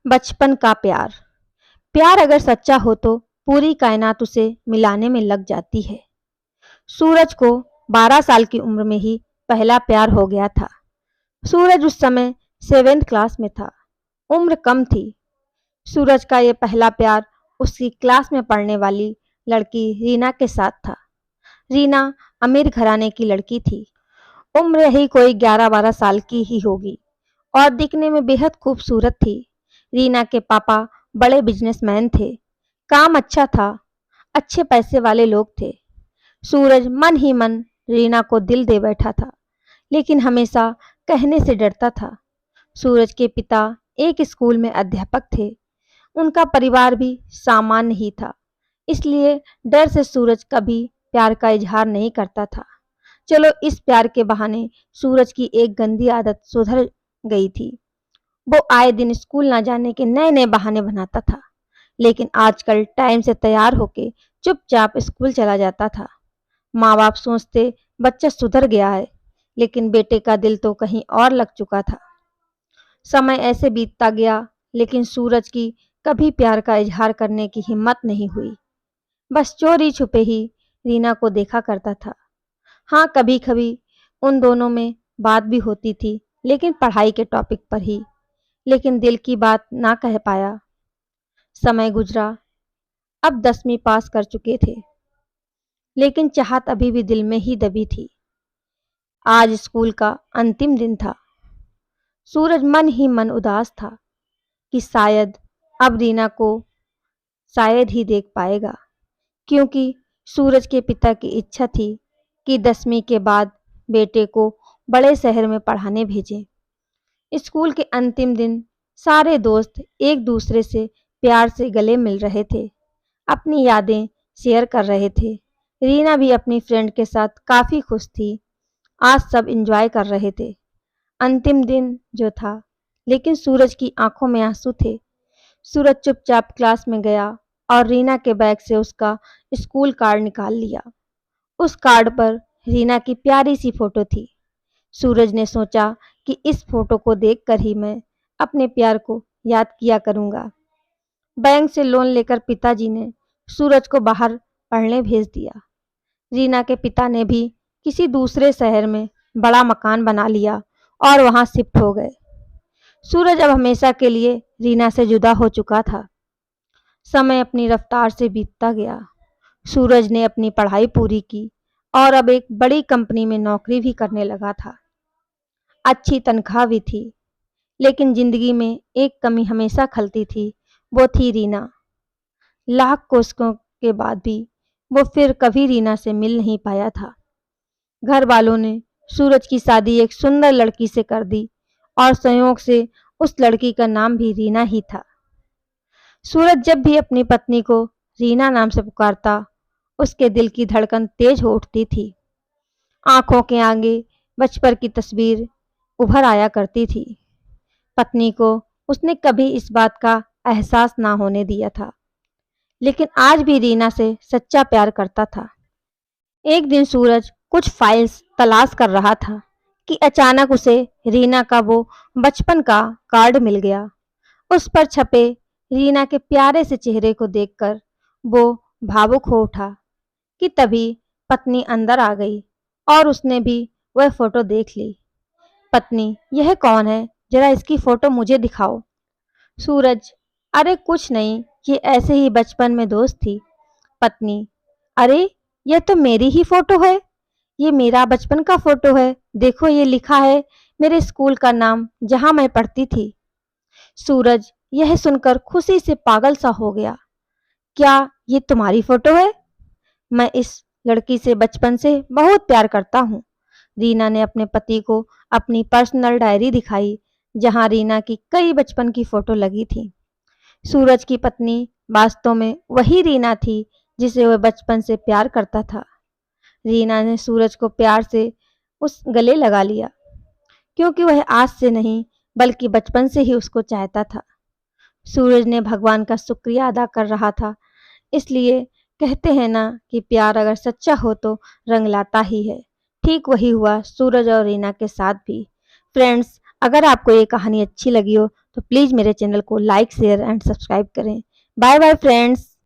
बचपन का प्यार। प्यार अगर सच्चा हो तो पूरी कायनात उसे मिलाने में लग जाती है। सूरज को 12 साल की उम्र में ही पहला प्यार हो गया था। सूरज उस समय 7th क्लास में था। उम्र कम थी। सूरज का ये पहला प्यार उसकी क्लास में पढ़ने वाली लड़की रीना के साथ था। रीना अमीर घराने की लड़की थी। उम्र यही कोई 11-12 साल की ही होगी और दिखने में बेहद खूबसूरत थी। रीना के पापा बड़े बिजनेसमैन थे। काम अच्छा था। अच्छे पैसे वाले लोग थे। सूरज मन ही मन रीना को दिल दे बैठा था, लेकिन हमेशा कहने से डरता था। सूरज के पिता एक स्कूल में अध्यापक थे। उनका परिवार भी सामान्य ही था, इसलिए डर से सूरज कभी प्यार का इजहार नहीं करता था। चलो, इस प्यार के बहाने सूरज की एक गंदी आदत सुधर गई थी। वो आए दिन स्कूल ना जाने के नए नए बहाने बनाता था, लेकिन आजकल टाइम से तैयार होके चुपचाप स्कूल चला जाता था। माँ बाप सोचते बच्चा सुधर गया है, लेकिन बेटे का दिल तो कहीं और लग चुका था। समय ऐसे बीतता गया, लेकिन सूरज की कभी प्यार का इजहार करने की हिम्मत नहीं हुई। बस चोरी छुपे ही रीना को देखा करता था। हाँ, कभी कभी उन दोनों में बात भी होती थी, लेकिन पढ़ाई के टॉपिक पर ही। लेकिन दिल की बात ना कह पाया। समय गुजरा। अब 10वीं पास कर चुके थे, लेकिन चाहत अभी भी दिल में ही दबी थी। आज स्कूल का अंतिम दिन था। सूरज मन ही मन उदास था कि शायद अब रीना को शायद ही देख पाएगा, क्योंकि सूरज के पिता की इच्छा थी कि 10वीं के बाद बेटे को बड़े शहर में पढ़ाने भेजें। स्कूल के अंतिम दिन सारे दोस्त एक दूसरे से प्यार से गले मिल रहे थे, अपनी यादें शेयर कर रहे थे। रीना भी अपनी फ्रेंड के साथ काफ़ी खुश थी। आज सब एंजॉय कर रहे थे। अंतिम दिन जो था, लेकिन सूरज की आंखों में आंसू थे। सूरज चुपचाप क्लास में गया और रीना के बैग से उसका स्कूल कार्ड निकाल लिया। उस कार्ड पर रीना की प्यारी सी फोटो थी। सूरज ने सोचा कि इस फोटो को देखकर ही मैं अपने प्यार को याद किया करूंगा। बैंक से लोन लेकर पिताजी ने सूरज को बाहर पढ़ने भेज दिया। रीना के पिता ने भी किसी दूसरे शहर में बड़ा मकान बना लिया और वहां शिफ्ट हो गए। सूरज अब हमेशा के लिए रीना से जुदा हो चुका था। समय अपनी रफ्तार से बीतता गया। सूरज ने अपनी पढ़ाई पूरी की और अब एक बड़ी कंपनी में नौकरी भी करने लगा था। अच्छी तनख्वाह भी थी, लेकिन जिंदगी में एक कमी हमेशा खलती थी, वो थी रीना। लाख कोशिशों के बाद भी वो फिर कभी रीना से मिल नहीं पाया था। घर वालों ने सूरज की शादी एक सुंदर लड़की से कर दी और संयोग से उस लड़की का नाम भी रीना ही था। सूरज जब भी अपनी पत्नी को रीना नाम से पुकारता, उसके दिल की धड़कन तेज हो उठती थी। आंखों के आगे बचपन की तस्वीर उभर आया करती थी। पत्नी को उसने कभी इस बात का एहसास ना होने दिया था, लेकिन आज भी रीना से सच्चा प्यार करता था। एक दिन सूरज कुछ फाइल्स तलाश कर रहा था कि अचानक उसे रीना का वो बचपन का कार्ड मिल गया। उस पर छपे रीना के प्यारे से चेहरे को देखकर वो भावुक हो उठा कि तभी पत्नी अंदर आ गई और उसने भी वह फोटो देख ली। पत्नी, यह कौन है? जरा इसकी फोटो मुझे दिखाओ। सूरज, अरे कुछ नहीं, ये ऐसे ही बचपन में दोस्त थी। पत्नी, अरे यह तो मेरी ही फोटो है। ये मेरा बचपन का फोटो है। देखो, ये लिखा है मेरे स्कूल का नाम जहां मैं पढ़ती थी। सूरज यह सुनकर खुशी से पागल सा हो गया। क्या ये तुम्हारी फोटो है? मैं इस लड़की से बचपन से बहुत प्यार करता हूँ। रीना ने अपने पति को अपनी पर्सनल डायरी दिखाई, जहां रीना की कई बचपन की फोटो लगी थी। सूरज की पत्नी वास्तव में वही रीना थी जिसे वह बचपन से प्यार करता था। रीना ने सूरज को प्यार से उस गले लगा लिया, क्योंकि वह आज से नहीं बल्कि बचपन से ही उसको चाहता था। सूरज ने भगवान का शुक्रिया अदा कर रहा था। इसलिए कहते हैं ना कि प्यार अगर सच्चा हो तो रंग लाता ही है। ठीक वही हुआ सूरज और रीना के साथ भी। फ्रेंड्स, अगर आपको ये कहानी अच्छी लगी हो तो प्लीज़ मेरे चैनल को लाइक शेयर एंड सब्सक्राइब करें। Bye bye friends.